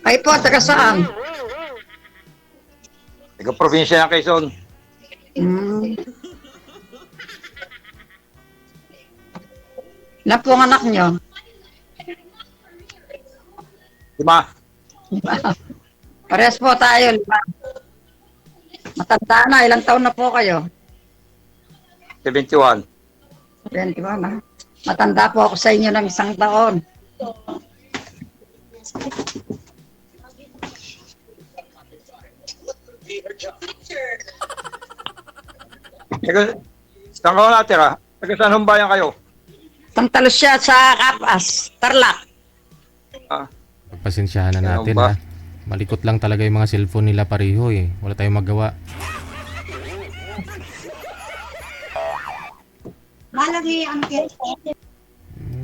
Ay po, taga saan? Taga-probinsya ng Quezon. Hmm. Ilan po ang anak nyo? 5. Parehas po tayo. 5. Matanda na. Ilang taon na po kayo? 71. 21 na. Matanda po ako sa inyo ng 1 taon. Saan ka natira? Taga saan humbayan kayo? Tantalo siya sa Kapas, Tarlac. Ah, Pagpasensyahan na Ganun natin ba? ha. Malikot lang talaga yung mga cellphone nila pareho eh. Wala tayong magawa. Malagi ang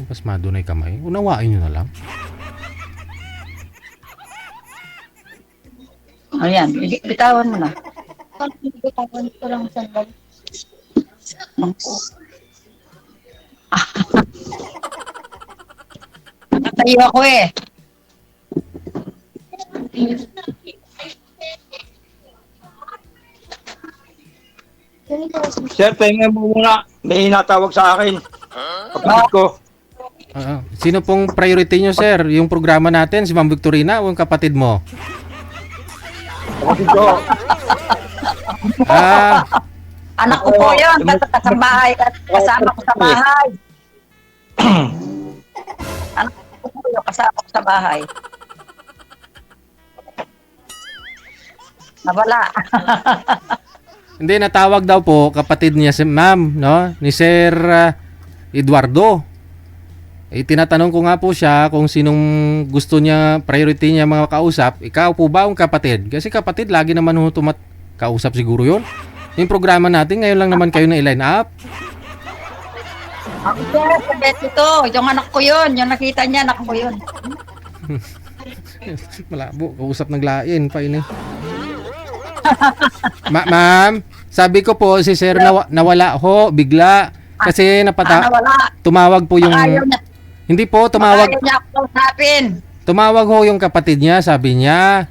Pasmado na yung kamay. Unawain nyo na lang. Ayan, bitawan mo na. Bitawan ko lang sandali. Nakatayo ako eh. sir, tingnan mo muna. May natawag sa akin. Kapatid ko. Sino pong priority nyo, sir? Yung programa natin, si Ma'am Victorina o yung kapatid mo? Kapatid ko. Ah, Anak ko po yun, kasambahay, kasama ko sa bahay. Anak ko po yun, kasama ko sa bahay. Nawala. hindi, natawag daw po kapatid niya si Ma'am, no? Ni Sir Eduardo. Tinatanong ko nga po siya kung sinong gusto niya, priority niya mga kausap. Ikaw po ba ang kapatid? Kasi kapatid, lagi naman kausap siguro yun. Yung programa natin, ngayon lang naman kayo na i-line up. Ako sir, sa Betito, yung anak ko yun, yung nakita niya, anak ko yun. Malabo, kausap naglain pa ini. Ma'am, sabi ko po si Sir nawala ho bigla kasi Nawala. tumawag po yung Ayaw niya, hindi po tumawag ayaw niya ako kausapin. tumawag ho yung kapatid niya, sabi niya.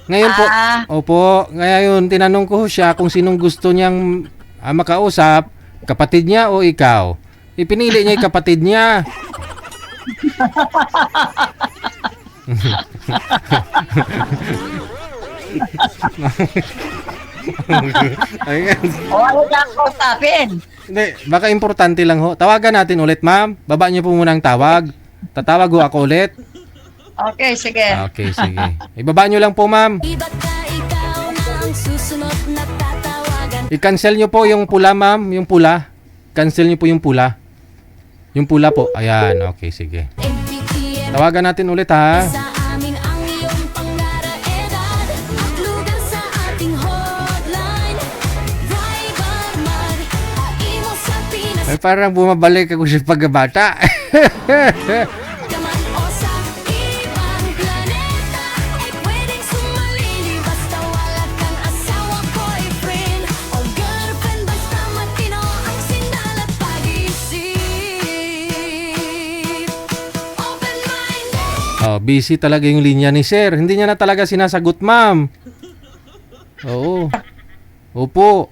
Ngayon po, opo, ngayon tinanong ko siya kung sinong gusto niyang makausap, kapatid niya o ikaw. Ipinili niya yung kapatid niya. Ayan. O ayaw niya ako kausapin. Hindi, baka importante lang ho. Tawagan natin ulit, ma'am. Baba niyo po muna ang tawag. Tatawag ho ako ulit. Okay, sige. Okay, sige. Ibaba niyo lang po, ma'am. I-cancel niyo po yung pula, ma'am. Yung pula. Cancel niyo po yung pula. Yung pula po. Ayan, okay, sige. Tawagan natin ulit, ha. Ay, parang bumabalik ako sa pagkabata. Busy talaga yung linya ni Sir. Hindi niya na talaga sinasagot, ma'am. Oo. Opo.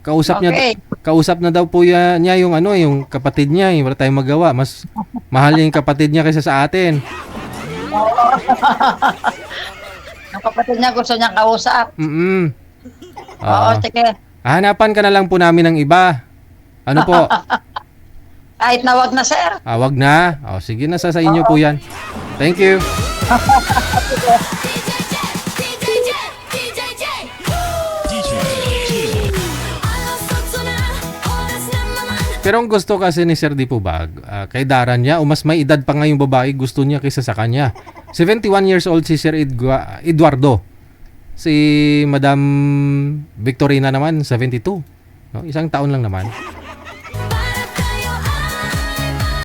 Kausap na daw po niya yung yung kapatid niya, wala tayong magawa. Mas mahal niya yung kapatid niya kaysa sa atin. Ang kapatid niya gusto niya kausap. Oo, sige. Hanapan ka na lang po namin ng iba. Ano po? Kahit na wag na, sir. Wag na. Sige, nasa sa inyo po yan. Thank you. Pero ang gusto kasi ni Sir Dipubag, kay Daran niya, o mas may edad pa nga yung babae gusto niya kaysa sa kanya. 71 years old si Sir Eduardo. Si Madam Victorina naman, 72. No? Isang taon lang naman.